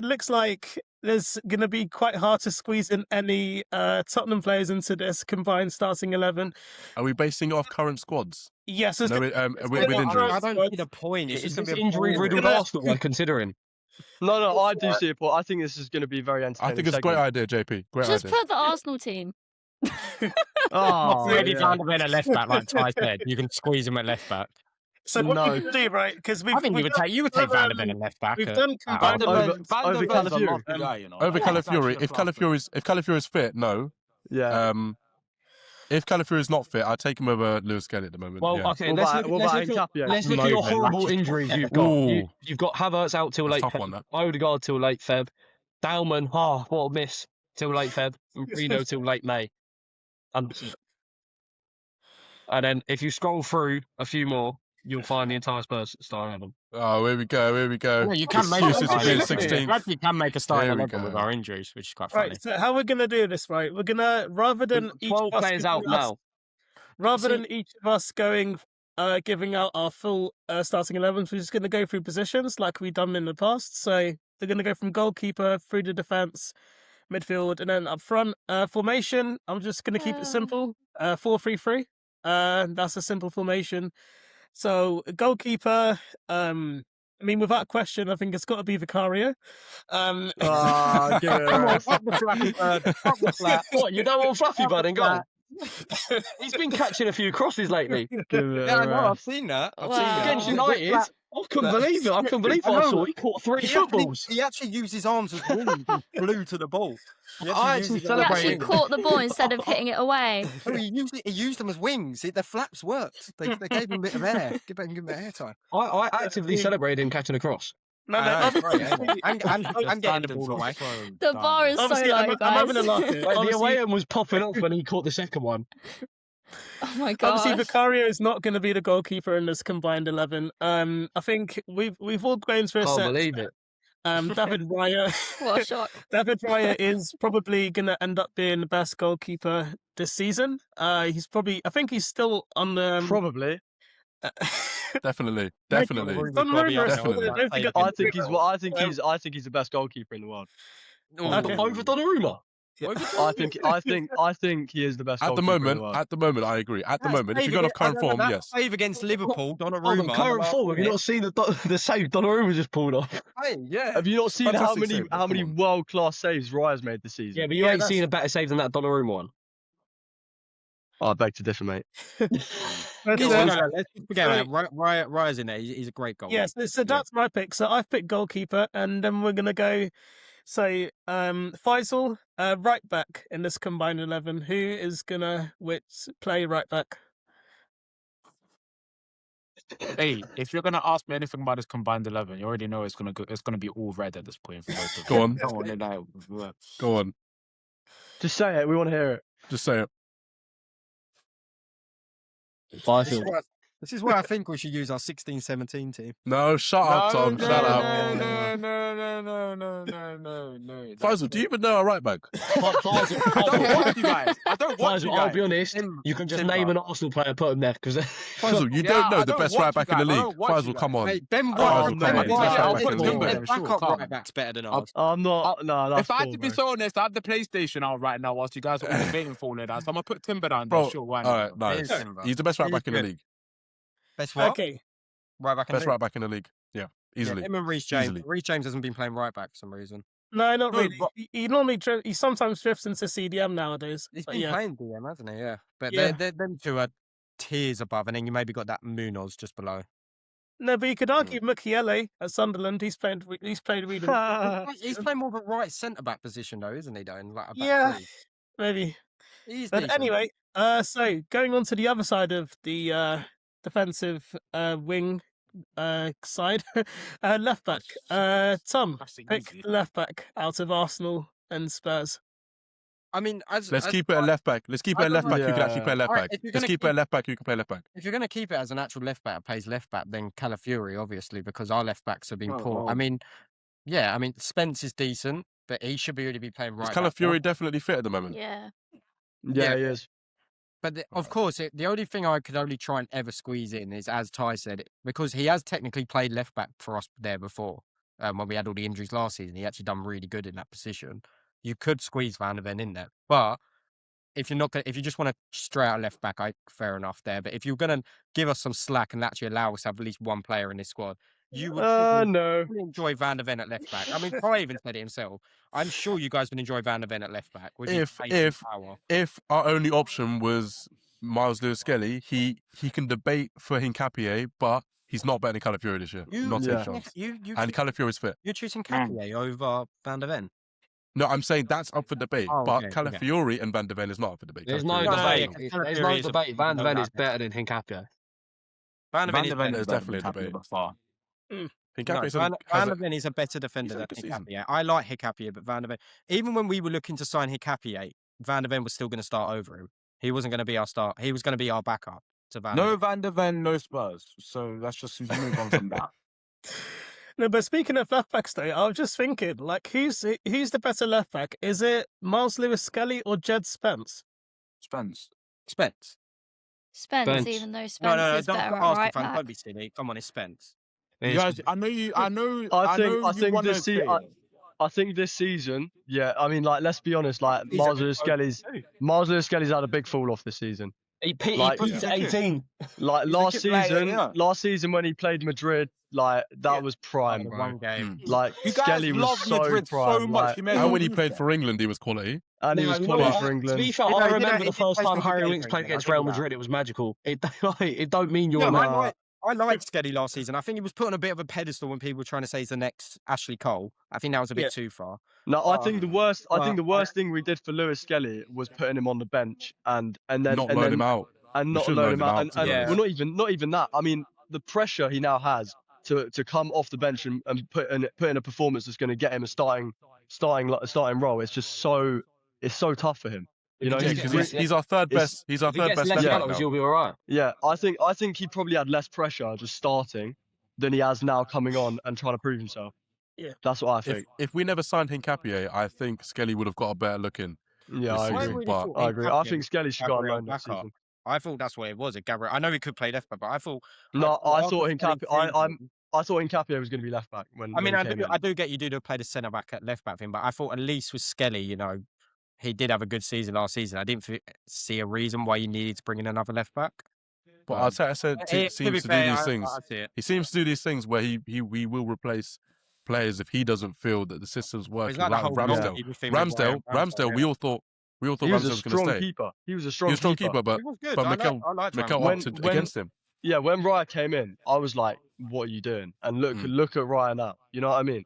it looks like there's going to be quite hard to squeeze in any Tottenham players into this combined starting 11. Are we basing it off current squads? Yes, No, with injuries. I don't see the point. It's Is just this going to be injury-riddled Arsenal we're considering? No, I do see a point. I think this is going to be very entertaining. I think it's a great idea, JP. Great Just idea. put the Arsenal team. Oh, Really yeah. Van der Ven at left back, like Ty said. You can squeeze him at left back. So what No. you can do, right? Because I think you would take Van der Ven at left back. We've done at combined. Over Calafiori. Calafiori. Over Calafiori, if Calafiori's fit, no. Yeah. If Calafiori's not fit, I'd take him over Lewis Kelly at the moment. Well, yeah. okay, What about Nketiah? let's look at your horrible injuries you've got. Ooh. You've got Havertz out till late Tough Feb, one, that. Odegaard till late Feb, Dalman, what a miss, till late Feb, and Reno till late May. And then if you scroll through a few more, you'll find the entire Spurs starting 11. Oh, here we go. Yeah, you can make Excuses a for being starting 16th. 11. You can make a starting There we 11 go. with our injuries, which is quite funny. Right, so how we're going to do this, right? We're going to, rather than each 12 of us players out giving us- now. Rather than each of us giving out our full starting 11s, we're just going to go through positions like we've done in the past. So they're going to go from goalkeeper through the defence, midfield, and then up front. Formation, I'm just going to keep it simple. 4-3-3. That's a simple formation. So goalkeeper, I mean, without question, I think it's got to be Vicario. Give it Come away. on, fuck the Flappy Bird. Fuck the Flap. What, you don't want Fluffy Bird in goal? He's been catching a few crosses lately. Yeah, I know. I've seen that. I've seen that. Against United, I couldn't believe it. I couldn't believe what I saw. He caught 3 footballs. He actually used his arms as wings and flew to the ball. I actually He actually celebrated. caught the ball instead of hitting it away. No, he used them as wings. The flaps worked. They gave him a bit of air. Give him a bit of air time. I actively celebrated him catching a cross. No, And getting the ball away. The bar is so obviously, low, I'm having a guys. laugh here. Like, the Obviously, away end was popping off when he caught the second one. Oh my god. obviously, Vicario is not going to be the goalkeeper in this combined 11. I think we've all gone through a Can't set. believe it. David Raya. What a shock. David Raya is probably going to end up being the best goalkeeper this season. I think he's still on the. Probably. Definitely. Some rumours. Definitely. Don't forget- I think he's the best goalkeeper in the world. Okay. Over Donnarumma. I think he is the best At the goalkeeper in the moment, world. I agree. At the moment, if you got off current form, yes. Save against Liverpool, Oh, Donnarumma. current form. Have you not seen the save Donnarumma just pulled off? Yeah. Have you not seen how Fantastic save, many come on. world class saves Raya's made this season? Yeah, but you ain't seen a better save than that Donnarumma one. I beg to differ, mate. Let's forget it. Raya's in there. He's a great goal. Yes, so that's my pick. So I've picked goalkeeper, and then we're gonna go. So Faisal, right back in this combined 11. Who is gonna play right back? Hey, if you're gonna ask me anything about this combined 11, you already know it's gonna be all red at this point. For both of Go them. on. Don't wanna know. Go on. Just say it. We want to hear it. Just say it. This is where I think we should use our 16-17 team. No, shut up, Tom. Shut up. No. Faisal, do you even know our right back? I don't want you guys. I don't want you I'll guys. be honest. You can just name an Arsenal player, put him there because Faisal, you Yeah, don't know I the don't best want right back you in the guys. I league. don't want you Faisal, come on. Hey, Ben Faisal, White, come on. He's the best right back in the league. Ben backup Come right back's better than I'll- ours. I'm not. No, that's If I had cool, to be bro. so honest, I have the PlayStation out right now whilst you guys are all debating for all of that. So I'm gonna put Timber down Bro, there. Sure, why all not? right, nice. Timber. He's the best right He's back in the good. league. Best what? Okay, Right back in Best the right back in the league. Yeah, easily. him and Reece James. Easily. Reece James hasn't been playing right back for some reason. no, not No, really. but- He normally he sometimes drifts into CDM nowadays. He's But been yeah. playing DM, hasn't he? Yeah. But Yeah. them two are tiers above, and then you maybe got that Munoz just below. No, but you could argue 𝐼𝐘𝐆 at Sunderland. He's played really. He's playing more of a right centre back position though, isn't he? Though, in like a back Yeah. three. Maybe. He's But decent. anyway, so going on to the other side of the defensive wing side, left back. Tom, That's pick easy. left back out of Arsenal and Spurs. I mean, Let's keep it a left back. Let's keep it a left back who can actually play left Alright, back. if you're Let's gonna keep it a left back who can play left back. If you're going to keep it as an actual left back that plays left back, then Calafiori, obviously, because our left backs have been poor. I mean, yeah, I mean, Spence is decent, but he should really be playing right Is back. Calafiori definitely fit at the moment? Yeah. Yeah, he is. But of course, the only thing I could only try and ever squeeze in is, as Ty said, because he has technically played left back for us there before. when we had all the injuries last season. He actually done really good in that position. You could squeeze Van der Ven in there, but if you're not gonna, if you just want to straight out left back, fair enough there. But if you're gonna give us some slack and actually allow us to have at least one player in this squad, you would no. probably enjoy Van der Ven at left back. I mean, Kai even said it himself. I'm sure you guys would enjoy Van der Ven at left back with his pace and power. If our only option was Miles Lewis-Skelly, he can debate for 𝐿𝐘𝐆, but he's not better than Calafiori this year. Not a chance. And Calafiori's fit. You're choosing 𝐘𝐆 over Van der Ven. No, I'm saying that's up for debate. Oh, but okay, Calafiori and Van der Ven is not up for debate. There's no Calafiori debate. is There's no debate. Van der Ven is better than 𝐿𝐾𝐆. Van der Ven is Ven is definitely a debate. by far. Van der Ven is a better defender than 𝐿𝐾𝐆. I like 𝐿𝐾𝐆, but Van der Ven, even when we were looking to sign 𝐿𝐾𝐆, Van der Ven was still going to start over him. He wasn't going to be our start. He was going to be our backup to Van der Ven. No Van der Ven, no Spurs. So let's just move on from that. No, but speaking of left backs, though, I was just thinking, like, who's the better left back? Is it Miles Lewis-Skelly or Jed Spence? Spence. Spence. Spence, even though Spence is don't better at ask right if I'm back. don't be silly. Come on, it's Spence. You guys, I know. I think this season. I think this season, yeah. I mean, like, let's be honest. Like, Miles Lewis-Skelly's had a big fall off this season. He peaked Like- at 18. Like last season when he played Madrid, like that was prime, bro. One game. Like You guys Skelly was love so Madrid prime, so much. like, You may as And well when he use played that. for England, he was quality. and he was You know quality what? for To England. be fair, You know, I you remember know, the it first plays time for Harry England, Winks played I against give Real you that. Madrid. It was magical. It don't mean you're Yeah, I liked Skelly last season. I think he was put on a bit of a pedestal when people were trying to say he's the next Ashley Cole. I think that was a bit too far. No, I think the worst. I think the well, worst thing we did for Lewis Skelly was putting him on the bench and then Not loan him out. and We not should loan loan him him out. out, And, to be and honest. well, not even that. I mean, the pressure he now has to come off the bench and put in a performance that's going to get him a starting role. It's just so tough for him. You know, Yeah, because he's our third best. He's our If he third gets best less left back penalties, now. you'll be all right. Yeah, I think he probably had less pressure just starting than he has now coming on and trying to prove himself. Yeah. That's what I think. If we never signed 𝐿𝐾𝐆, I think Skelly would have got a better look in. Yeah, this I season, agree. but I agree. I think Skelly should go on Gabriel loan next backup. season. I thought that's what it was. I know he could play left back, but I thought. No, I thought after Skelly 𝐿𝐾𝐆. came I thought 𝐿𝐾𝐆 was going to be left back when. I mean, when he came I in. do get you do play the centre back at left back thing, but I thought at least with Skelly, you know, he did have a good season last season. I didn't see a reason why you needed to bring in another left back. But I said To seems be to do fair, these things. I see it. He seems to do these things where he will replace players if he doesn't feel that the system's It's working. like the Like whole Ramsdale. goalkeeper thing with Ramsdale. We all thought He was Ramsdale a was going strong to stay. keeper. He was a He strong was a strong keeper. keeper, but He was good. but I Mikel liked Mikel Ramsdale. opted When- against him. Yeah, when Raya came in, I was like, "What are you doing?" And look at Raya now. You know what I mean?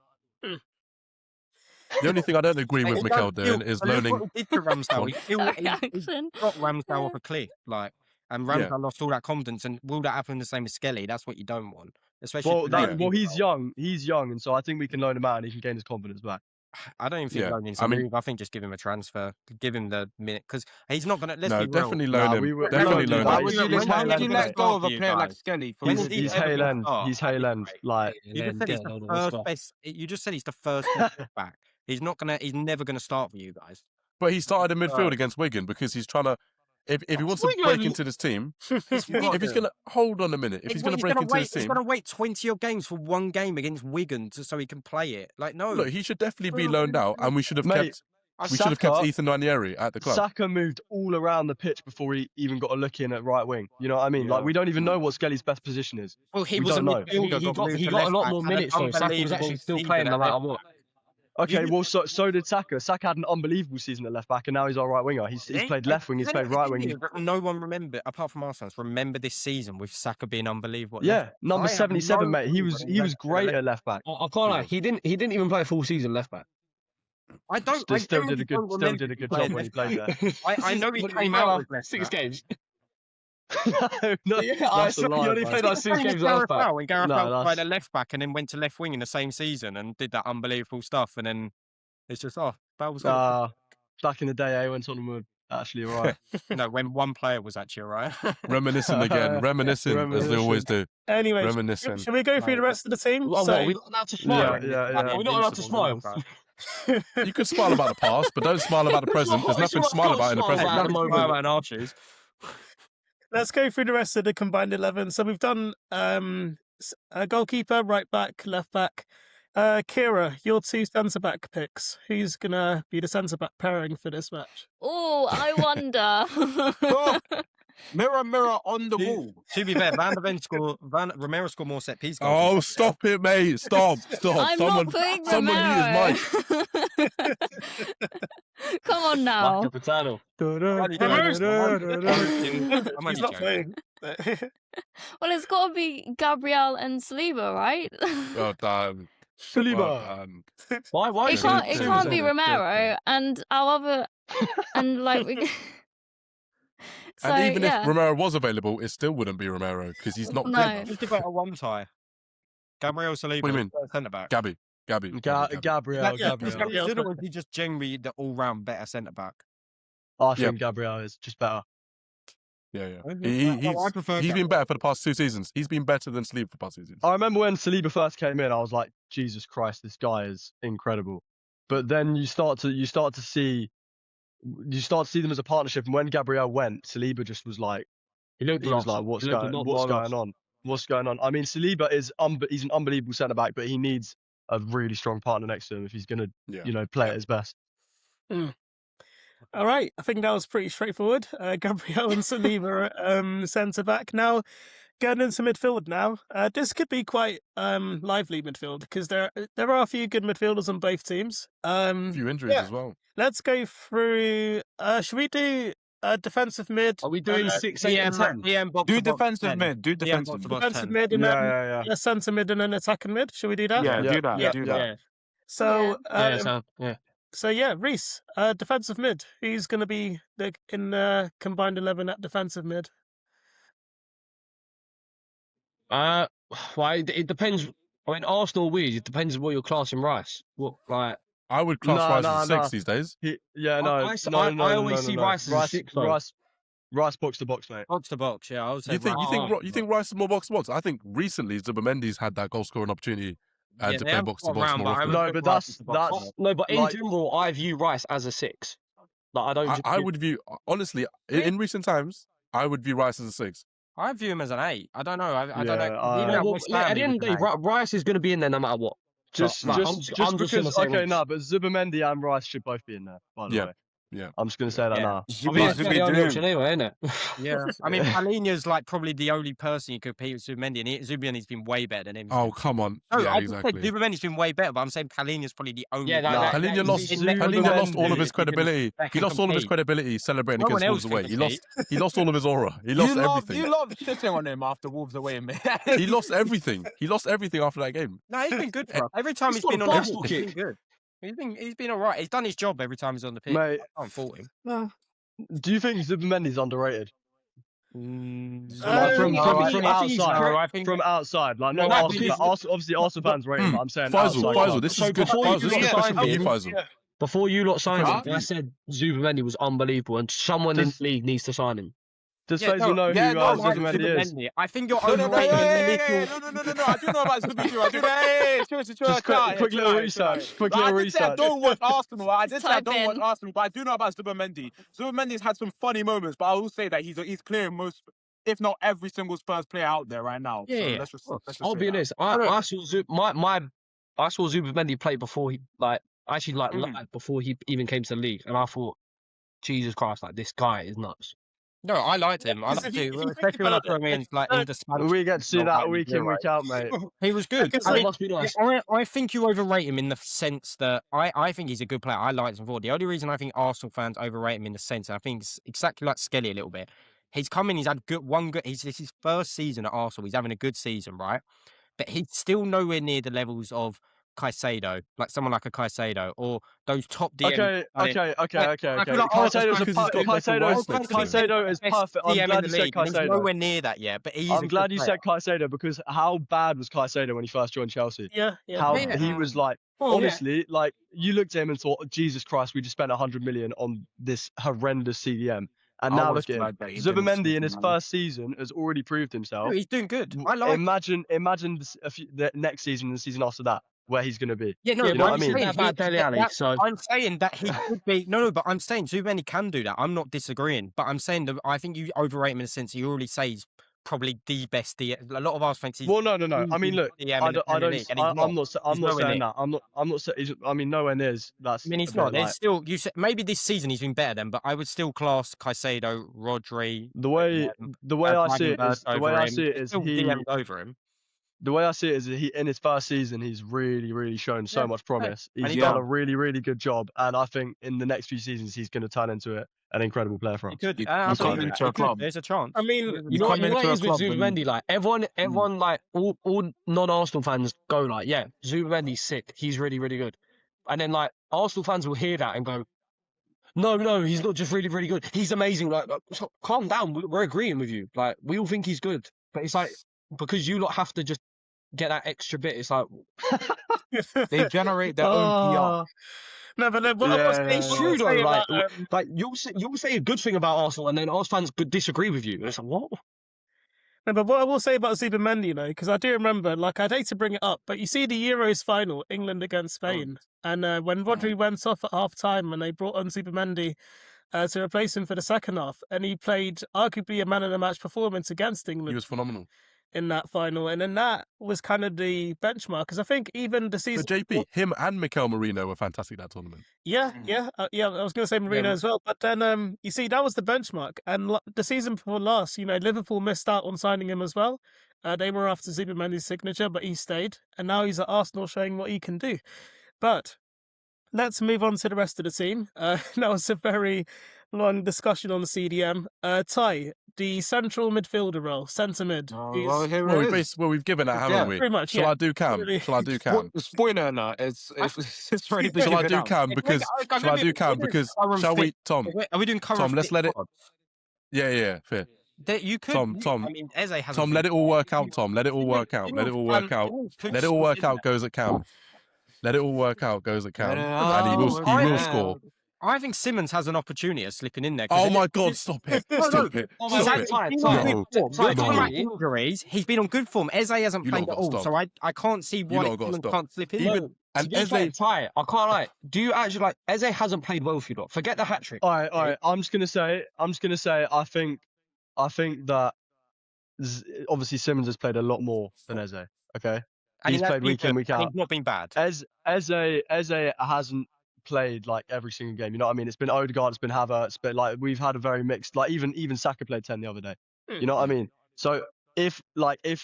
The only thing I don't agree with Mikel doing is loaning. What he did to Ramsdale. He Jackson. got Ramsdale off a cliff, like, and Ramsdale lost all that confidence. And will that happen the same with Skelly? That's what you don't want, especially. Well, he's young. He's young, and so I think we can loan him out and he can gain his confidence back. I don't even think Yeah, loaning I mean- move. I think just give him a transfer, give him the minute because he's not gonna. Let's No, be real. definitely loan Nah, him. we won't Definitely do loan that. Why him. would He's- you he's let Haaland, go of a you player like guys? Skelly? When He's is he he's ever gonna Haaland. start? He's Haaland. Like You just said he's the first best. You just said he's the first best left back. He's not gonna. He's never gonna start for you guys. But he started in midfield against Wigan because he's trying to. If he wants to break into this team, if he's gonna hold on a minute, if he's gonna break into this he's team, gonna wait 20 odd games for one game against Wigan so he can play it. Like no, look, he should definitely be loaned out, and we should have Mate, kept 𝐿𝐾𝐆 Ranieri at the club. Saka moved all around the pitch before he even got a look in at right wing. You know what I mean? Like we don't even know what Skelly's best position is. well, he we was a don't know. midfielder. He got a lot more minutes though. Saka was actually still playing no matter what. Okay, well, so did Saka. Saka had an unbelievable season at left back, and now he's our right winger. He's played left wing. He's played right wing. No one remember, apart from Arsenal, remember this season with Saka being unbelievable. Yeah, number I have 77, no mate. He was great at left back. I can't lie. He didn't even play a full season left back. I don't. Still I did a good job when he played there. I know he What, came out with like 6 left back. games. no, Yeah, I that's a saw lie, he only bro. played like 6 games left back. When Gareth No, Bale that's- played a left back and then went to left wing in the same season and did that unbelievable stuff, and then it's just Bale was good. Back in the day, when Tottenham were actually alright. No, when one player was actually alright. Reminiscing again, reminiscing as they always do. Anyway, Reminiscing. should we go through the rest of the team? What, So- we're not allowed to smile. Yeah. We're not allowed to smile. You could smile about the past, but don't smile about the present. There's nothing to smile about in the Smile present. about the moment. About an Archie's. Let's go through the rest of the combined 11. So we've done a goalkeeper, right back, left back, Kira, your 2 centre-back picks. Who's going to be the centre-back pairing for this match? Oh, I wonder. Mirror, mirror on the wall. To be fair, Romero scored more set piece goals. Oh, stop it, mate. Stop. I'm not putting Romero. Mute his mic. Come on now. Capitano. He's not playing. Well, it's got to be Gabriel and Saliba, right? Oh, damn. Saliba. Why? It can't be Romero and our other and like we. So, And even yeah. if Romero was available, it still wouldn't be Romero because he's not No. good. Just about a one tie. Gabriel Saliba. What do you mean? Centre back. Gabriel. Gabriel. Is he just generally the all round better centre back? I think Gabriel is just better. Yeah. I prefer He's been better for the past 2 seasons. He's been better than Saliba for the past 2 seasons. I remember when Saliba first came in, I was like, Jesus Christ, this guy is incredible. But then you start to see them as a partnership. And when Gabriel went, Saliba just was like, what's going on? What's going on? I mean, Saliba he's an unbelievable centre back, but he needs a really strong partner next to him if he's going to, play at his best. All right, I think that was pretty straightforward. Gabriel and Saliba centre back. Now, going into midfield now, this could be quite lively midfield because there are a few good midfielders on both teams. A few injuries as well. Let's go through. Should we do defensive mid? Are we doing 6, 8, and 10? Do defensive mid. Do defensive mid. Defensive mid and then a centre mid and an attacking mid. Should we do that? Yeah, do that. Do that. Yeah. So, So, Reese, defensive mid. Who's going to be in the combined 11 at defensive mid? well, it depends. I mean, Arsenal weird. It depends on what you're classing Rice. I would class Rice as a 6 these days. I always see Rice as a 6. Rice box to box, mate. Box to box, yeah. I would say You think Rice is more box to box? I think recently Zubimendi's had that goal scoring opportunity to play box to box more often. No, but that's but in general, I view Rice as a 6. I would view, honestly, in recent times, I would view Rice as a 6. I view him as an 8. I don't know. I don't know. At the end of the day, Rice is going to be in there no matter what. But Zubimendi and Rice should both be in there, by the way. Yeah. I'm just going to say that now. Anyway, isn't it? Yeah. I mean, Palhinha's like probably the only person you could compete with Zubimendi, and Zubimendi's been way better than him. Oh, come on. No, yeah, I exactly. Said Zubimendi's been way better, but I'm saying Palhinha's probably the only. Palhinha lost all of his credibility. He lost all of his credibility celebrating against Wolves away. He lost all of his aura. He lost everything. You love shitting on him after Wolves away, man. He lost everything. He lost everything after that game. No, he's been good for us. Every time he's been on the pitch, he's been good. He's been all right. He's done his job every time he's on the pitch. Mate, I can't fault him. Do you think Zubimendi's underrated? From outside, like not Arsenal. Obviously, Arsenal fans rate him. But I'm saying Faisal, this is good. Faisal, this is a question for you, Faisal. Before you lot signed him, I said Zubimendi was unbelievable, and someone in the league needs to sign him. Does Faisal know who Zubimendi is? I think you're overrated. No. I do know about Zubimendi. I do know. Just quick little research. I did say I don't watch Arsenal. I did say I don't watch Arsenal, but I do know about Zubimendi. Zubimendi's had some funny moments, but I will say that he's clearing most, if not every single Spurs player out there right now. Yeah. So let's just I'll be honest. I saw Zubimendi play before he live before he even came to the league, and I thought, Jesus Christ, like this guy is nuts. No, I liked him. I liked him, especially when I threw him in in the Spanish. We get to see that week in, week out, mate. He was good. Must be nice. I think you overrate him in the sense that I think he's a good player. I liked him before. The only reason I think Arsenal fans overrate him in the sense, I think it's exactly like Skelly a little bit. He's come in, he's had this is his first season at Arsenal. He's having a good season, right? But he's still nowhere near the levels of Caicedo, like someone like a Caicedo, or those top DM. Okay. Caicedo is perfect. I'm glad you said Caicedo. He's nowhere near that yet, but I'm glad you said Caicedo because how bad was Caicedo when he first joined Chelsea? Yeah. He was like, honestly, like you looked at him and thought, Jesus Christ, we just spent 100 million on this horrendous CDM. And now look at him. Zubimendi in his first season has already proved himself. He's doing good. I like. Imagine the next season and the season after that, where he's going to be. Yeah, no, you know what I mean? I'm saying that he could be. No, but I'm saying Zubimendi can do that. I'm not disagreeing, but I'm saying that I think you overrate him in the sense that you already say he's probably the best DM. A lot of us think he's Well, no. I mean, look, DM I in the don't. Premier League, and he's I'm not nowhere saying near. that. I'm not saying. I mean, nowhere near. That's. I mean, he's a not. bit There's like, still maybe this season he's been better than, but I would still class Caicedo, Rodri. the way I see it is still he. DM'd over him. The way I see it is he in his first season he's really shown so much promise. And He's done a really good job, and I think in the next few seasons he's going to turn into an incredible player for us. He could. You come into a club. There's a chance. I mean, You know what it is with club Zubimendi? Like everyone, like all non-Arsenal fans go like, yeah, Zubimendi's sick. He's really good. And then like Arsenal fans will hear that and go, no, he's not just really good. He's amazing. Like, so calm down. We're agreeing with you. Like, we all think he's good, but it's like because you lot have to just get that extra bit. It's like They generate their own No, but it's true though. Like you'll say a good thing about Arsenal, and then Arsenal fans could disagree with you. And it's like what? No, but what I will say about Zubimendi, because I do remember, like, I'd hate to bring it up, but you see the Euros final, England against Spain, and when Rodri went off at half-time and they brought on Zubimendi to replace him for the second half, and he played arguably a man-of-the-match performance against England. He was phenomenal in that final, and then that was kind of the benchmark, because I think even the season... But JP, him and 𝐘𝐆 𝐅𝐿 were fantastic that tournament. Yeah, I was going to say Marino as well, but then you see that was the benchmark, and the season before last, Liverpool missed out on signing him as well. They were after Zubimendi's signature, but he stayed, and now he's at Arsenal showing what he can do. But let's move on to the rest of the team. That was a very long discussion on the CDM. Ty, the central midfielder role, centre mid. We've given that, haven't we? Pretty much. Shall I do Cam? Shall I do Cam? Spoiler alert. It's already been Shall I given do out. Cam? Because shall we, Tom? Are we doing current? Tom, let's let it. Yeah, fair. You could. Tom. I mean, Eze has. Tom, let it all work out. Tom, let it all work out. Let it all work out. Let it all work out. Goes at Cam. Let it all work out. Goes at Cam, and he will score. I think Simmons has an opportunity of slipping in there. Oh my God! Stop it! Stop it! Injuries. He's been on good form. Eze hasn't played at all, so I can't see why Simmons can't slip in. And Eze, I can't lie. Do you actually like Eze hasn't played well for you lot? Forget the hat trick. All right. I'm just gonna say. I think that obviously Simmons has played a lot more than Eze. Okay, he's played week in, week out. He's not been bad. Eze hasn't played like every single game. You know what I mean? It's been Odegaard, it's been Havertz, but like we've had a very mixed. Like even Saka played 10 the other day. You know what I mean? So if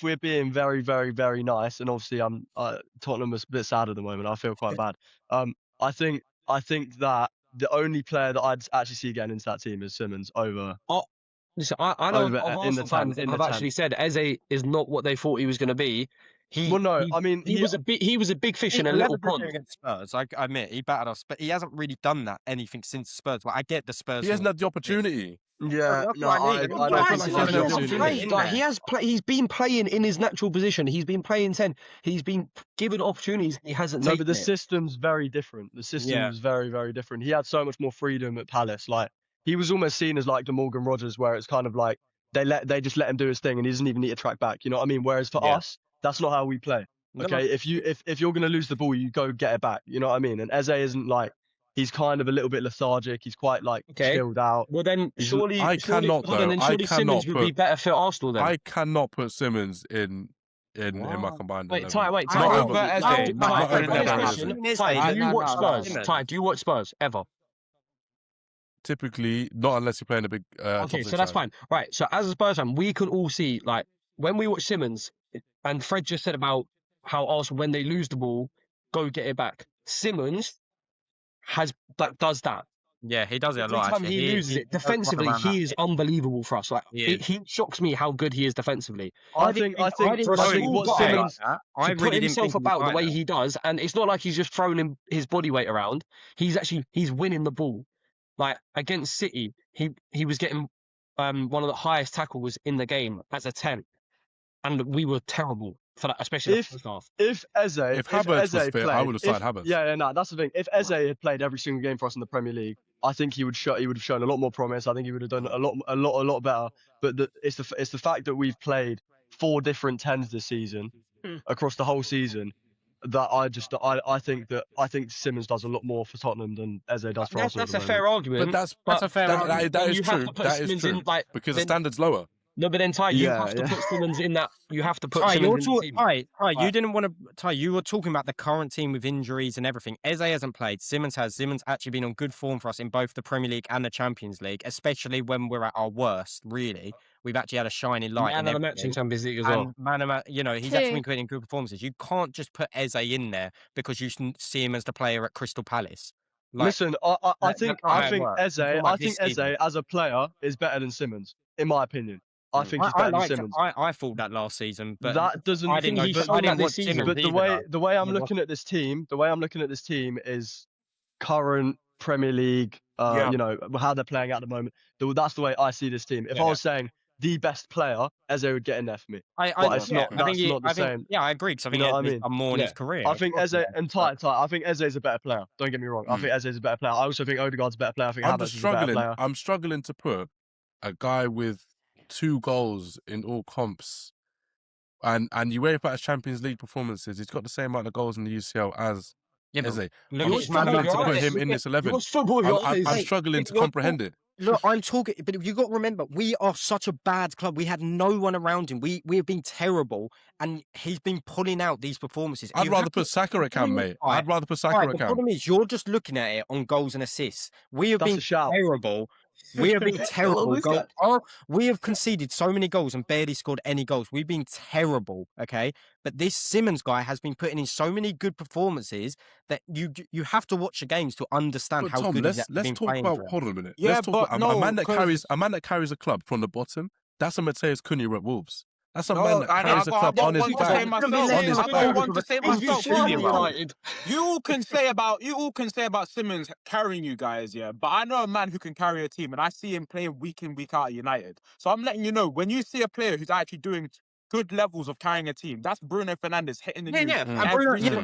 we're being very nice, and obviously Tottenham is a bit sad at the moment. I feel quite bad. I think that the only player that I'd actually see getting into that team is Simmons over. Listen, I know Arsenal fans have actually said Eze is not what they thought he was going to be. He was a big fish in a little pond. Against Spurs, I admit he battered us, but he hasn't really done that anything since Spurs. But I get the Spurs. He hasn't had the opportunity. Yeah, I don't think he has played. He's been playing in his natural position. He's been playing 10. He's been given opportunities. He hasn't. No, but the system's very different. The system is very different. He had so much more freedom at Palace. Like he was almost seen as like the Morgan Rogers, where it's kind of like they just let him do his thing, and he doesn't even need to track back. You know what I mean? Whereas for us, that's not how we play. Okay, if you're gonna lose the ball, you go get it back. You know what I mean? And Eze isn't like. He's kind of a little bit lethargic. He's quite like chilled out. Well, then surely Simmons would be better for Arsenal. Then I cannot put Simmons in my combined. Wait, Ty. Do you watch Spurs? Ty, do you watch Spurs ever? Typically, not unless you're playing a big. Okay, so that's fine. Right. So as a Spurs fan, we can all see like when we watch Simmons, and Fred just said about how Arsenal when they lose the ball, go get it back. Simmons does that. Yeah, he does it a Every lot. time he loses it defensively, he is unbelievable for us. Like he shocks me how good he is defensively. I think what Simmons to put himself about the way he does, and it's not like he's just throwing his body weight around. He's winning the ball. Like against City, he was getting one of the highest tackles in the game as a 10, and we were terrible for that, especially the first half. If Havertz was fit, I would have signed Havertz. Yeah, no, that's the thing. If Eze had played every single game for us in the Premier League, I think he would have shown a lot more promise. I think he would have done a lot better. But it's the fact that we've played 4 different 10s this season across the whole season that I think Simmons does a lot more for Tottenham than Eze does for Arsenal. That's a fair argument. But that's a fair argument. That is true. That is true. Because the standard's lower. No, but then Ty, you have to put Simmons in that. You have to put Simmons in the team. Ty, you didn't want to. Ty, you were talking about the current team with injuries and everything. Eze hasn't played. Simmons has. Simmons actually been on good form for us in both the Premier League and the Champions League, especially when we're at our worst. Really, we've actually had a shining light. Man of the match in Champions League as well. He's actually been creating good performances. You can't just put Eze in there because you see him as the player at Crystal Palace. Listen, I think Eze as a player is better than Simmons, in my opinion. I think he's better than Simmons. I thought that last season, but that doesn't. I didn't watch Simmons. But the way I'm looking at this team, is current Premier League. You know how they're playing at the moment. That's the way I see this team. If I was saying the best player, Eze would get in there for me. That's not the same. Yeah, I agree. Because I think Eze's done more in his career. I think Eze and Ty. I think Eze is a better player. Don't get me wrong. I think Eze is a better player. I also think Odegaard's a better player. I think Havertz is a better player. I'm struggling to put a guy with 2 goals in all comps, and UEFA Champions League performances. He's got the same amount of goals in the UCL as Eze. I'm struggling to put him in this 11. I'm struggling to comprehend it. Look, I'm talking, but you got to remember, we are such a bad club. We had no one around him. We have been terrible, and he's been pulling out these performances. I'd rather put Saka at camp, mate. I'd rather put Saka at camp. The problem is, you're just looking at it on goals and assists. We have been terrible. We have been terrible. We have conceded so many goals and barely scored any goals. We've been terrible, okay? But this Simmons guy has been putting in so many good performances that you have to watch the games to understand how Tom, good he's been let's talk playing. About. Hold on a minute. Yeah, let's talk about a man that carries a club from the bottom. That's a Médecins Cunha at Wolves. That's a man that carries a club on his back. I want to say myself. You all can say about Simmons carrying you guys, yeah. But I know a man who can carry a team, and I see him playing week in, week out at United. So I'm letting you know, when you see a player who's actually doing good levels of carrying a team, that's Bruno Fernandes hitting the news. And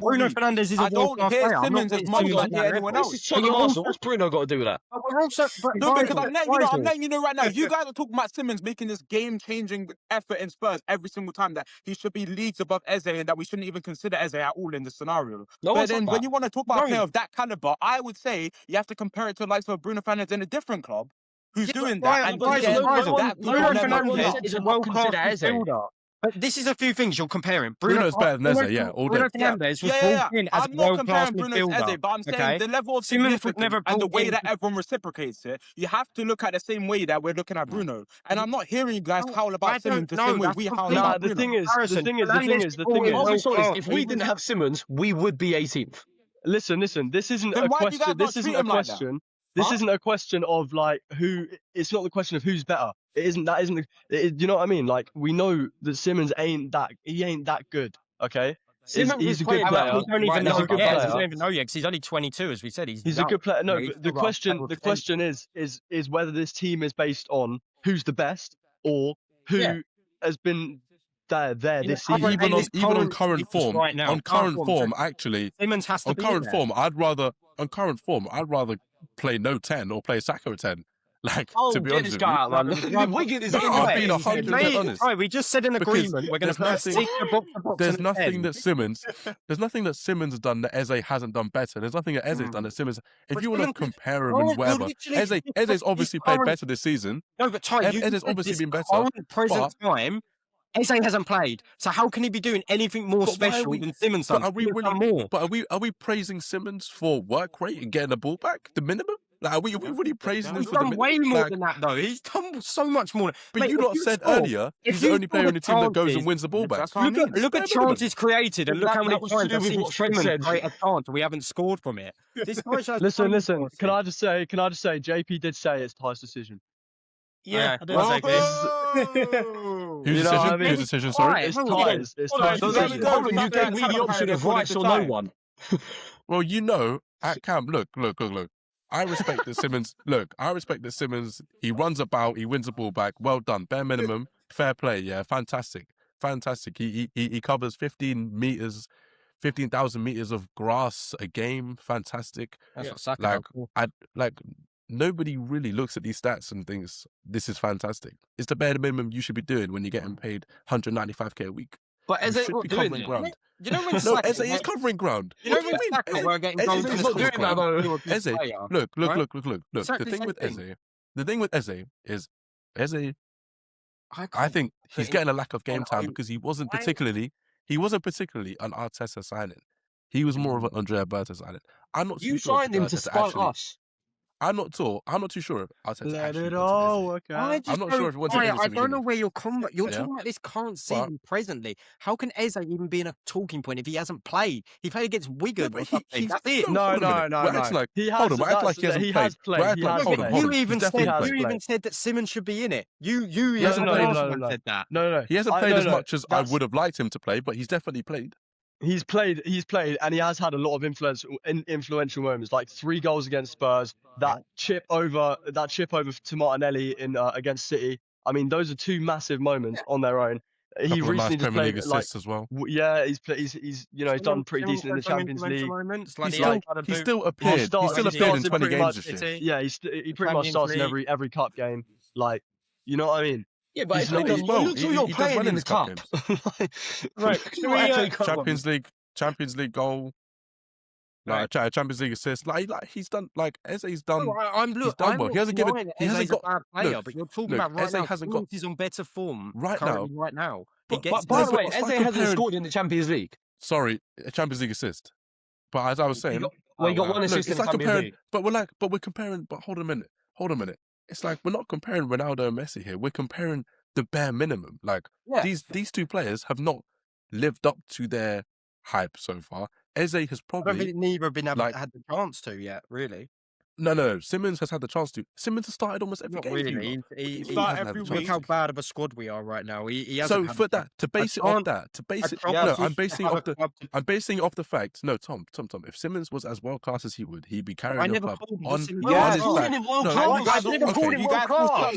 Bruno Fernandes is a world-class player. I don't hear Simmons as much as I hear anyone else. What's Bruno got to do with that? Because I'm letting you know right now, you guys are talking about Simmons making this game-changing effort in Spurs every single time, that he should be leagues above Eze and that we shouldn't even consider Eze at all in this scenario. But then when you want to talk about a player of that caliber, I would say you have to compare it to the likes of Bruno Fernandes in a different club who's doing that. And Bruno Fernandes is a world-class midfielder. But this is a few things you're comparing. Bruno's better than Eze, all day. Bruno Fernandes was brought in as a world-class midfielder. I'm not comparing Bruno to Eze, but I'm saying the level of significance and the way that everyone reciprocates it, you have to look at the same way that we're looking at Bruno. And I'm not hearing you guys howl about Simmons the same way we howl about Bruno. The thing is, if we didn't have Simmons, we would be 18th. Listen, this isn't a question. This isn't a question of like who. It's not the question of who's better. It isn't. That isn't. You know what I mean? Like we know that Simmons ain't that good. Okay. He's a good player. We don't even know. He doesn't even know yet because he's only 22, as we said. He's a good player. No, but the question is whether this team is based on who's the best or who has been there this season. Even on current form, right now, on current form, actually, Simmons has to be current form. I'd rather play no 10 or play Saka at 10. Like, to be honest with you. I'm being 100% honest. Right, we just said an agreement. We're going to There's nothing that Simmons has done that Eze hasn't done better. There's nothing that Eze's done that Simmons. If you want to compare him and whatever, Eze's obviously played better this season. No, but Ty, Eze's obviously been better. Present time, Eze hasn't played, so how can he be doing anything more special than Simmons done? But are we praising Simmons for work rate and getting the ball back, the minimum? Like, are we really praising him for the minimum? He's done way more than that, though. He's done so much more. But you said earlier he's the only player in the team that goes and wins the ball back. Look at chances created and look how many times I've seen Simmons create a chance and we haven't scored from it. Listen. Can I just say, JP did say it's Ty's decision. Yeah, Whose decision? Sorry, it's Ty's. It's Ty's. You gave me the option of Rice or no one. Well, you know, at camp, look. I respect that Simmons. He runs about, he wins the ball back. Well done, bare minimum, fair play. Yeah, fantastic. He covers 15,000 meters of grass a game. Fantastic. That's what Saka. Nobody really looks at these stats and thinks this is fantastic. It's the bare minimum you should be doing when you're getting paid 195k a week. But Eze should be covering ground. You know when Eze is covering ground. You know when Saka were getting goals in the Eze, look. The thing with Eze is Eze I think he's getting a lack of game time because he wasn't particularly an Arteta signing. He was more of an Andrea Berta signing. I'm not too sure. You signed him to spite us. I'm not too sure if Arteta Let actually it wanted all Eze. work out. I'm not sure if he wanted Eze. I don't know where you're coming. You're Yeah. talking about this current season presently. How can Eze even be in a talking point if he hasn't played? He played against Wigan. but That's it. No. He hasn't played. He has played. You even played. said that Simmons should be in it. You No. said that. No. He hasn't played as much as I would have liked him to play, but he's definitely played. He's played, and he has had a lot of influential moments, like 3 goals against Spurs, that chip over to Martinelli in against City. I mean, those are 2 massive moments on their own. He recently just played assists as well. Yeah, he's done pretty decent in the Champions League. He still appeared. He still appeared in 20 games this year. Yeah, he pretty much starts in every cup game. Like, you know what I mean? Yeah, but He's not as well. He does well in his cup games. Right. Champions League goal. Like Champions League assist. Like he's done. Like Eze's done. He's done well. He hasn't given. He hasn't got. A bad player, but you're talking about right Eze now. hasn't got. He's on better form Right now. But by the way, Eze hasn't scored in the Champions League. Sorry, a Champions League assist. But as I was saying, he got 1 assist in the Champions League. But we're comparing. But hold a minute. It's like we're not comparing Ronaldo and Messi here. We're comparing the bare minimum. Like these 2 players have not lived up to their hype so far. Eze has probably. I don't think neither have been had the chance to yet, really. No. Simmons has had the chance to. Simmons has started almost every game. Really. He started every week. Look how bad of a squad we are right now. He hasn't. So for that, to base it off that, I'm basing it off the fact. No, Tom. If Simmons was as world class as he would, he'd be carrying the club on his back. You guys never called him world class.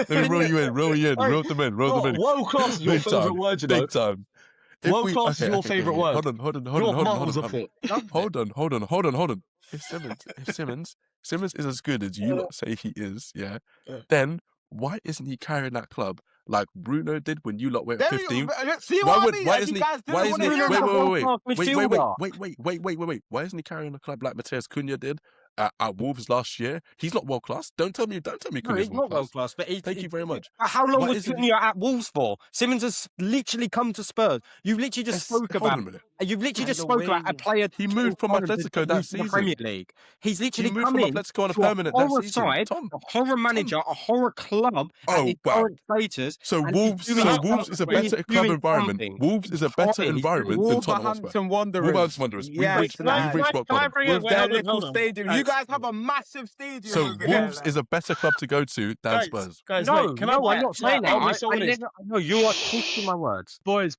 Let me roll you in. Roll them in. World class is your favourite word, you know. Big time. World class is your favourite word. Hold on. If Simmons is as good as you lot say he is, then why isn't he carrying that club like Bruno did when you lot were 15th? See Why isn't he? Wait. Why isn't he carrying a club like Médecins Sans Frontières did at Wolves last year? He's not world class. Don't tell me he's not world class. But thank you very much. How long was Cunha at Wolves for? Simmons has literally come to Spurs. You've literally just spoke about. You've literally just spoke about a player. He moved from Atletico that season. The Premier League. He's literally moved from Atletico on a permanent that season. A horror manager, a horror club. Current status. So Wolves is a better club environment. Wolves is a better environment than Tottenham Hotspur. Wolverhampton Wanderers. You've reached rock bottom. With their little stadium. You guys have a massive stadium. So Wolves is a better club to go to than Spurs. Guys, I'm not saying that. No, you are twisting my words. Boys,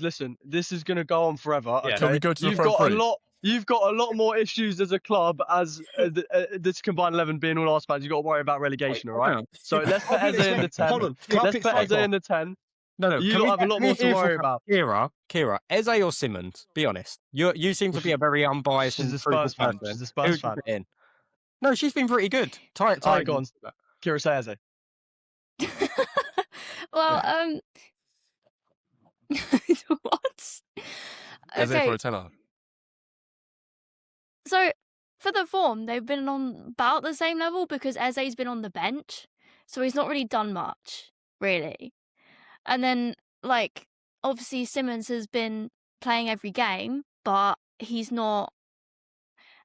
listen. This is gonna go on forever. Okay? Can we go to the front three? You've got a lot more issues as a club as this combined 11 being all Arsenal fans. You've got to worry about relegation, all right? So let's put Eze in the 10. Let's put Eze in the 10. No. You have a lot more to worry about. Kira, Eze or Simmons? Be honest. You seem to be a very unbiased. She's a Spurs fan. She's a Spurs fan. No, she's been pretty good. Go on. Kira, say Eze. Well, what? Eze for a tenner. So, for the form, they've been on about the same level because Eze's been on the bench. So he's not really done much, really. And then, obviously Simmons has been playing every game, but he's not.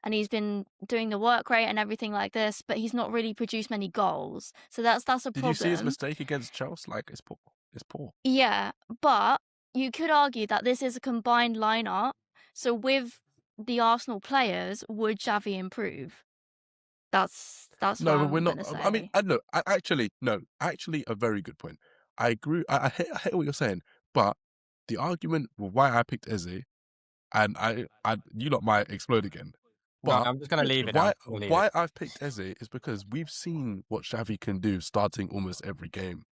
And he's been doing the work rate and everything like this, but he's not really produced many goals. So that's a problem. Did you see his mistake against Chelsea? It's poor. Yeah, but you could argue that this is a combined lineup. So with the Arsenal players, would Xavi improve? That's no, what but we're I'm not. gonna say. I mean, no. Actually, a very good point. I agree. I hear what you're saying, but the argument for why I picked Eze, and you lot might explode again. But I'm just gonna leave it. Why I've picked Eze is because we've seen what Xavi can do starting almost every game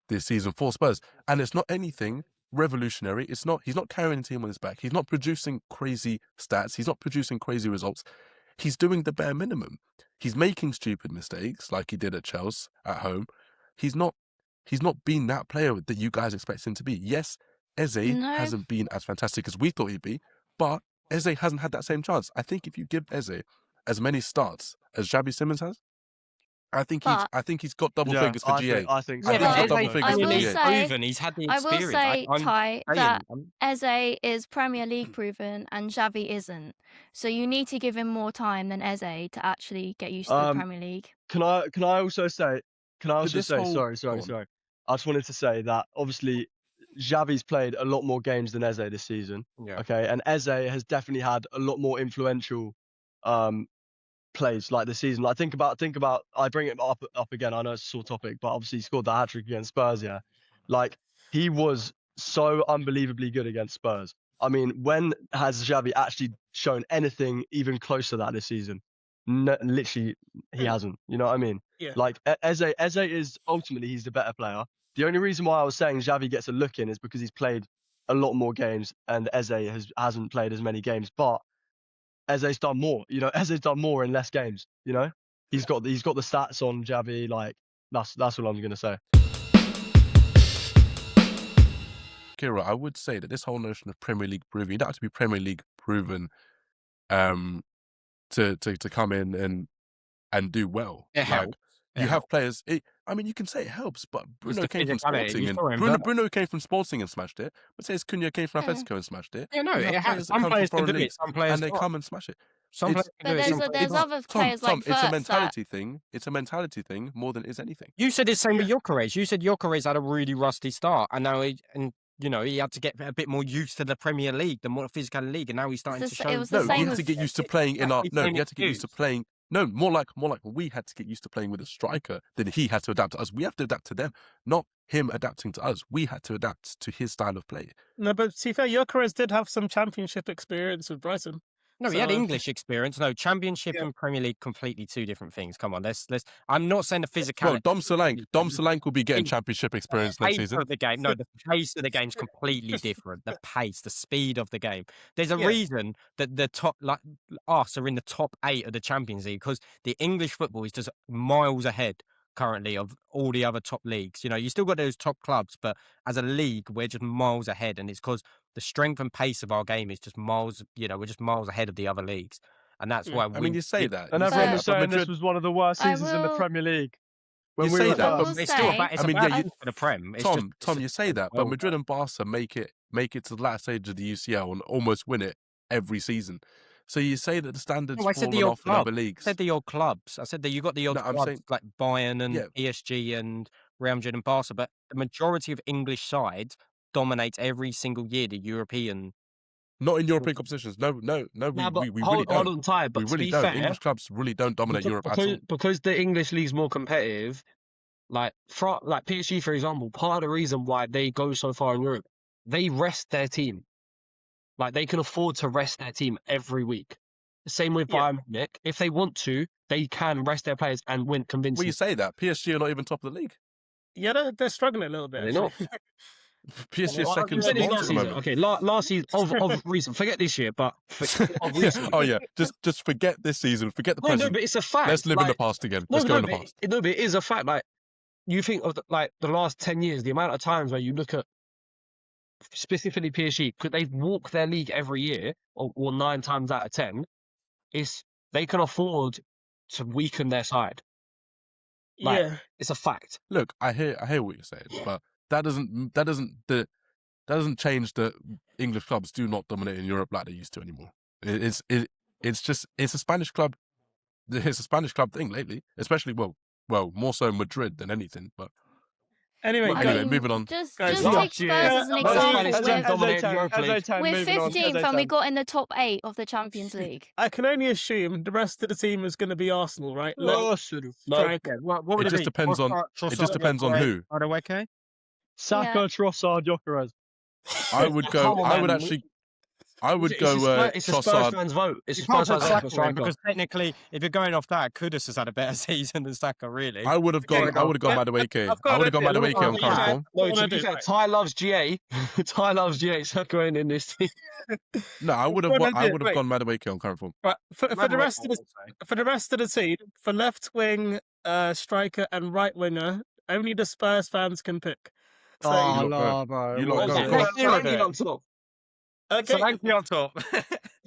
this season for Spurs, and it's not anything revolutionary. He's not carrying the team on his back. He's not producing crazy stats. He's not producing crazy results. He's doing the bare minimum. He's making stupid mistakes like he did at Chelsea at home. He's not been that player that you guys expect him to be. Yes, Eze hasn't been as fantastic as we thought he'd be, but Eze hasn't had that same chance. I think if you give Eze as many starts as Xavi Simons has? I think he's got double Yeah, figures for GA. I think I think he's got double I figures for will GA. say, proven. He's had the I will experience. say, I'm Ty, saying, that Eze is Premier League proven and Xavi isn't. So you need to give him more time than Eze to actually get used to the Premier League. Can I also say? Sorry. Go I just wanted to say that obviously Xavi's played a lot more games than Eze this season. Yeah. Okay, and Eze has definitely had a lot more influential plays like this season. Like think about. I bring it up again. I know it's a sore topic, but obviously he scored the hat trick against Spurs. Yeah, like he was so unbelievably good against Spurs. I mean, when has Xavi actually shown anything even close to that this season? No, literally, he hasn't. You know what I mean? Yeah. Like Eze is ultimately he's the better player. The only reason why I was saying Xavi gets a look in is because he's played a lot more games and Eze hasn't played as many games. But Eze's done more. You know, Eze's done more in less games. You know, he's got the stats on Xavi. Like that's all I'm gonna say. Kira, I would say that this whole notion of Premier League proven, you don't have to be Premier League proven to come in and do well. It helps. You have players. I mean, you can say it helps, but Bruno came from physicality. Sporting, and Bruno came from Sporting and smashed it. But 𝐼𝐘𝐆 came from Atletico and smashed it. Yeah, no, You it have has. players that Some come players from can foreign do it. leagues, Some players and they can't. come and smash it. Some players can do it. But there's other players like Tom, it's a Wirtz mentality thing. It's a mentality thing more than it is anything. You said the same with 𝐼𝐘𝐆. You said 𝐼𝐘𝐆 had a really rusty start, and now he had to get a bit more used to the Premier League, the more physical league, and now he's starting to show. He had to get used to playing in our. No, he had to get used to playing. No, more like we had to get used to playing with a striker than he had to adapt to us. We have to adapt to them, not him adapting to us. We had to adapt to his style of play. No, but to be fair, 𝐼𝐘𝐆 did have some championship experience with Brighton. No, he had English experience. No, Championship and Premier League, completely two different things. Come on, let's. I'm not saying the physicality. Well, Dom Solanke will be getting Championship experience next season. Of the game. No, the pace of the game's completely different. The pace, the speed of the game. There's a reason that the top, like us, are in the top 8 of the Champions League, because the English football is just miles ahead currently of all the other top leagues. You know, you still got those top clubs, but as a league, we're just miles ahead, and it's because the strength and pace of our game is just miles. We're just miles ahead of the other leagues, and that's why. I mean, you say that, and everyone was saying this was one of the worst seasons in the Premier League. You say that, but it's still about. It's for the Prem. Tom, you say that, but Madrid and Barca make it to the last stage of the UCL and almost win it every season. So you say that the standards fallen off in other leagues. I said the odd clubs. I said that you got the odd clubs like Bayern and PSG and Real Madrid and Barca, but the majority of English sides dominates every single year the European. Not in European competitions. No, we really don't. Hold on, Ty, but we really to be don't. fair, English clubs really don't dominate Europe at all. Because the English league's more competitive. Like PSG, for example, part of the reason why they go so far in Europe, they rest their team. Like, they can afford to rest their team every week. The same with Bayern Munich. If they want to, they can rest their players and win convincingly. Well, you say that. PSG are not even top of the league. Yeah, they're struggling a little bit. They're not. PSG is second spot at the moment. Okay, last season, of reason. Forget this year, but of reason. Oh, yeah. Just forget this season. Forget the present. No, but it's a fact. Let's live in the past again. Let's go in the past. No, but it is a fact. Like, you think of the last 10 years, the amount of times where you look at specifically PSG, could they walk their league every year, or 9 times out of 10, they can afford to weaken their side. It's a fact. Look, I hear what you're saying, but that doesn't change that English clubs do not dominate in Europe like they used to anymore. It's a Spanish club. It's a Spanish club thing lately, especially well, more so Madrid than anything, but. Anyway, moving on. Just take Spurs as an example. We're 15th and we got in the top 8 of the Champions League. I can only assume the rest of the team is going to be Arsenal, right? It just depends on who. Saka, Trossard, Gyökeres. I would go It's a Spurs fans' vote. It's a Spurs fans' vote because technically, if you're going off that, Kudus has had a better season than Saka, really. I would have gone Madueke. I would have gone Madueke on current form. No, to be fair, Ty loves GA. Ty loves GA. Saka ain't in this team. No, I would have gone Madueke on current form. Right, for the rest of the team, for left wing, striker, and right winger, only the Spurs fans can pick. So, bro. You lot go. Solanke on top. Okay. Solanke on top.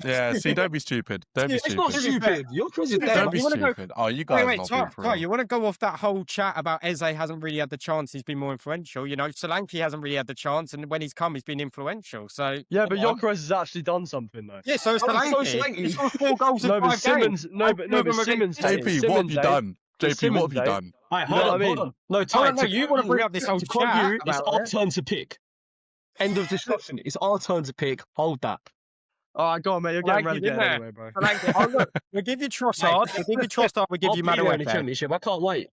Yeah, see, don't be stupid. Don't be It's not stupid. stupid. You're crazy. Don't be stupid. Oh, you guys are not being for Ty, real. you want to go off that whole chat about Eze hasn't really had the chance, he's been more influential. You know, Solanke hasn't really had the chance, and when he's come, he's been influential. So Yeah, but Gyökeres has actually done something though. yeah, so Solanke. He scored 4 goals in No, but 5 Simmons. games. No, but Simmons. JP, what have you done? JP, what have you done? Alright, You know hold what I mean? on. No, Ty, no, you want to bring up this whole to quote chat you, it's about our it. turn to pick. End of discussion. It's our turn to pick. Hold that. Alright, go on, mate. You're getting Solanke, relegated didn't anyway, bro. Solanke, oh, look, we'll give you Trossard. We'll give you Trossard. We'll give I'll you beat you in the Madueke. championship. I can't wait.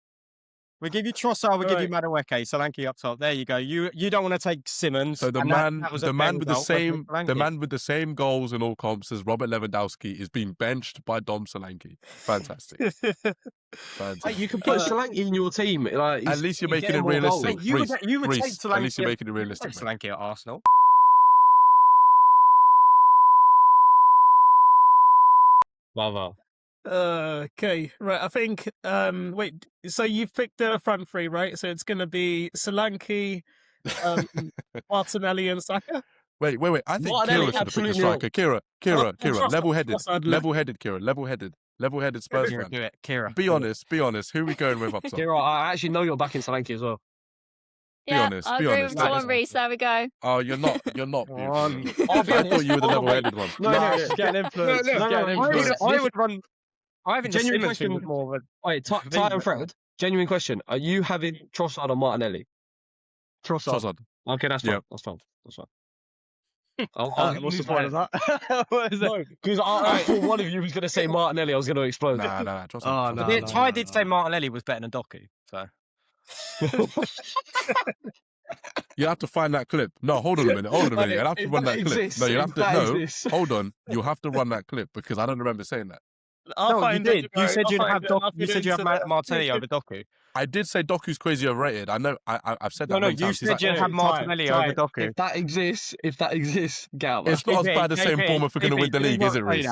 We'll give you Trossard. We'll give you Right. Madueke. Solanke up top. There you go. You don't want to take Simmons. So the and man, that was a the man fair with the result, wasn't it, same, Solanke? the man with the same goals in all comps as Robert Lewandowski is being benched by Dom Solanke. Fantastic. Fantastic. Hey, you can put Solanke in your team. Like, At least you're he's making it getting more goals. realistic. You would Reece, take Solanke. at least you're making it realistic. Take mate. Solanke at Arsenal. Bravo. Okay, right. I think. Wait. So you've picked the front three, right? So it's going to be Solanke, Martinelli, and Saka. Wait. I think Martinelli, Kira should have picked a absolutely not. striker. Kira, Trossard, level-headed, Trossard, level-headed, Kira, level-headed Spurs Kira, fan. do it. Kira. Be honest. Who are we going with up top? Kira, I actually know you're backing Solanke as well. Yeah, honest, I be agree honest. with Tom and Reece. There we go. Oh, you're not. being on. real. I'll be I honest. thought you were the Hold on, wait. level-headed one. No, she's getting influenced. No, She's no, getting I influenced. would run. I think the Genuine Simmons thing question. was more of a. Wait, Ty and Fred, genuine question. Are you having Trossard or Martinelli? Trossard. Okay, that's fine. Yep. That's fine. That's fine. What's the point of that? What is it? No, because I thought one of you was going to say Martinelli. I was going to explode. Nah. Trossard. Oh, no. But Ty did say Martinelli was better than Doku. So You have to find that clip. No, hold on a minute. You'll have to If run that that clip. exists, No, you if have to. that No, exists. hold on. You'll have to run that clip because I don't remember saying that. I'll no, you find did. it. You said I'll you'd find have it and I'll You put said it you have into the- Martinelli over Doku. I did say Doku's crazy overrated. I know. I've said that. No, many you times. He's said like, you'd oh, have Martinelli over Doku. If that exists, get out. Man. It's not as bad as saying Bournemouth are going to win the league, is it, Reece?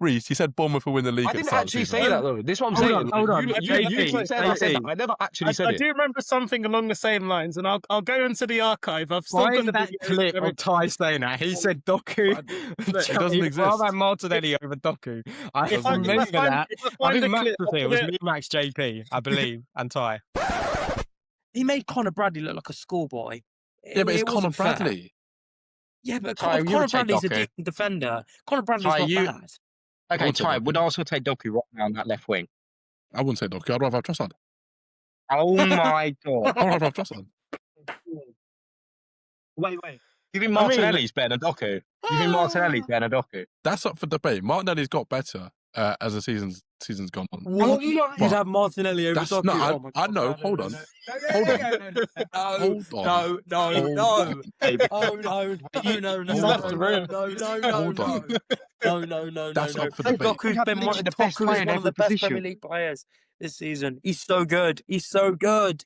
Reece, you said Bournemouth will win the league. I at the didn't start of actually the say season. that though. This is what I'm Hold saying. on, hold on. You keep saying I said that. I never actually said I it. do remember something along the same lines, and I'll go into the archive. I've still got Find the that videos clip and of Ty saying that. He said Doku. It doesn't exist. I'll have Martinelli over Doku. I If I remember find- that. if I I find think the Max clip, was I'll here. It put was it- me, Max, JP, I believe, and Ty. He made Conor Bradley look like a schoolboy. Yeah, but it's It Conor wasn't fair. Bradley. Yeah, but Ty, you Conor would take Bradley's a Doku. decent defender. Conor Bradley's Ty, not you- bad. Okay, would take Ty, Doku. would Arsenal take Doku right now on that left wing? I wouldn't say Doku. I'd rather have Trossard. Oh my god. I'd rather have Trossard. Wait. You think Martinelli's better than Doku? You think Martinelli's better than Doku? That's up for debate. Martinelli's got better as the season's gone on. What? You'd But have Martinelli over That's Doku? no. Oh my I God, know. no, Hold no, on. no, Hold on. no, Hold on. no, no, Hold no. on. Oh no! He's left the room. Hold on. No! That's up for I think debate. Doku's been one of the best player in one of the every best position. Premier League players this season. He's so good. He's so good.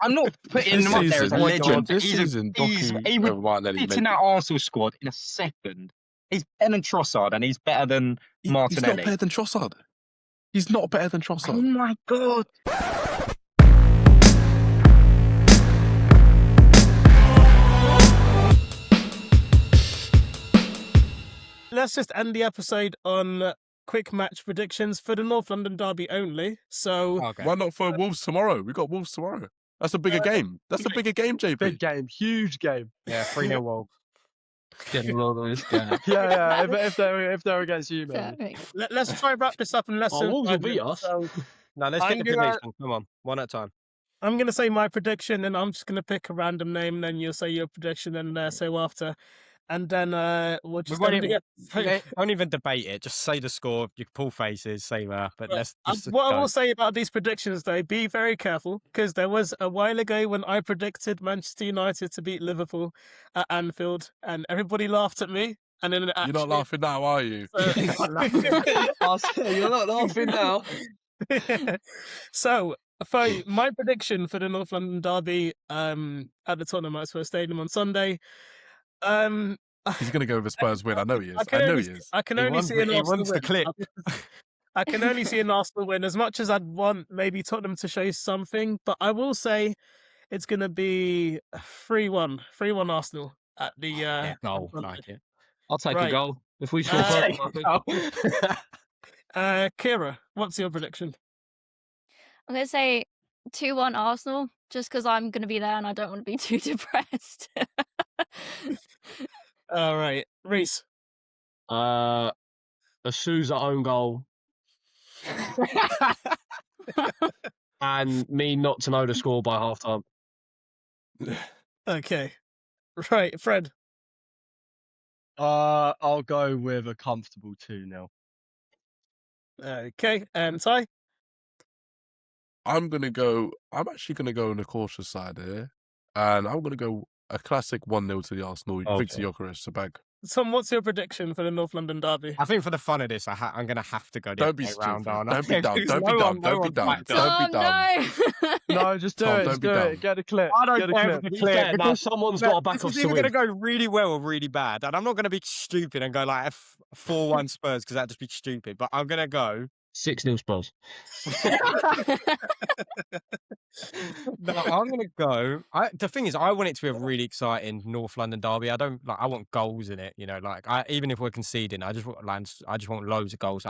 I'm not putting him up there as a Oh my legend. God, this season, he Doku would over Martinelli. fit mate. in that Arsenal squad in a second. He's better than Trossard and he's better than He's Martinelli. not better than Trossard. He's not better than Oh Trossard. my god. Let's just end the episode on quick match predictions for the North London derby only. So Okay. Why not for Wolves tomorrow? We got Wolves tomorrow. That's a bigger game. That's a bigger game, JP. Big game, huge game. Yeah, 3-0 Wolves. Yeah. If they're against you, maybe. let's try and wrap this up in less Oh, than Wolves will 5 beat minutes. us. No, let's I'm get the gonna- prediction. Come on, one at a time. I'm going to say my prediction, and I'm just going to pick a random name, and then you'll say your prediction, and so after. And then we'll just won't end even- it. Don't even debate it. Just say the score. You can pull faces, say that. But let's. What I will say about these predictions, though, be very careful, because there was a while ago when I predicted Manchester United to beat Liverpool at Anfield, and everybody laughed at me. And then You're not laughing now, are you? I'll say, you're not laughing now. So, for my prediction for the North London derby at the Tottenham Hotspur Stadium on Sunday, He's going to go with a Spurs win. I know he is. I I know only, he is. I can He only wants see the- an he Arsenal wants the win. clip. I can only see an Arsenal win. As much as I'd want maybe Tottenham to show something, but I will say it's going to be 3-1 Arsenal at the. No, like it. I'll take a Right. goal if we score. Kira, what's your prediction? I'm going to say 2-1 Arsenal, just because I'm going to be there and I don't want to be too depressed. All right. Reese. A Sousa own goal. And me not to know the score by half time. Okay. Right. Fred. I'll go with a comfortable 2-0. Okay. And Ty? I'm actually going to go on the cautious side here. And I'm going to go a classic 1-0 to the Arsenal. Okay. Victor Gyökeres, a bag. Tom, what's your prediction for the North London derby? I think for the fun of this, I'm going to have to go the Don't be round stupid. on. Don't be dumb. Don't be dumb. Don't be dumb. Don't be dumb. No, just do it. Just do it. Get a clip. I don't Get a care clip. the clip. Now someone's got to back us It's to either win. going to go really well or really bad. And I'm not going to be stupid and go like 4-1 Spurs because that'd just be stupid. But I'm going to go 6-0 Spurs. No, I'm going to go. The thing is, I want it to be a really exciting North London derby. I want goals in it. You know, even if we're conceding, I just want loads of goals.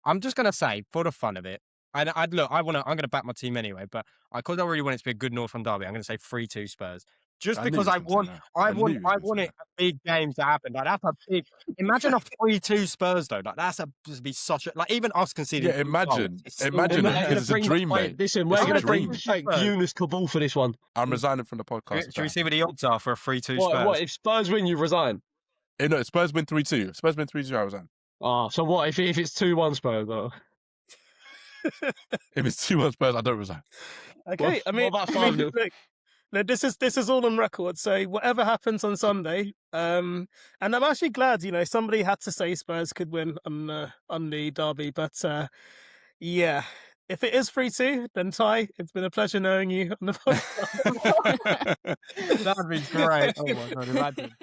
I'm just going to say for the fun of it. And I'm going to back my team anyway. But because I really want it to be a good North London derby, I'm going to say 3-2 Spurs. Just because I want it a big game to happen. Like that's a big. Imagine a 3-2 Spurs though. Like that's just be such a like even us conceding. Yeah, imagine. It's a dream, mate. Listen, we're going to bring 𝐼𝐘𝐆 for this one. I'm resigning from the podcast. Should we see what the odds are for a 3-2 Spurs? What if Spurs win? You resign. No, Spurs win 3-2. Spurs win 3-2. I resign. So what if it's 2-1 Spurs though? If it's 2-1 Spurs, I don't resign. Okay, what about 5-0? No, this is all on record. So whatever happens on Sunday, and I'm actually glad, somebody had to say Spurs could win on the derby. But yeah, if it is 3-2, then Ty, it's been a pleasure knowing you on the podcast. That'd be great. Oh my god, imagine.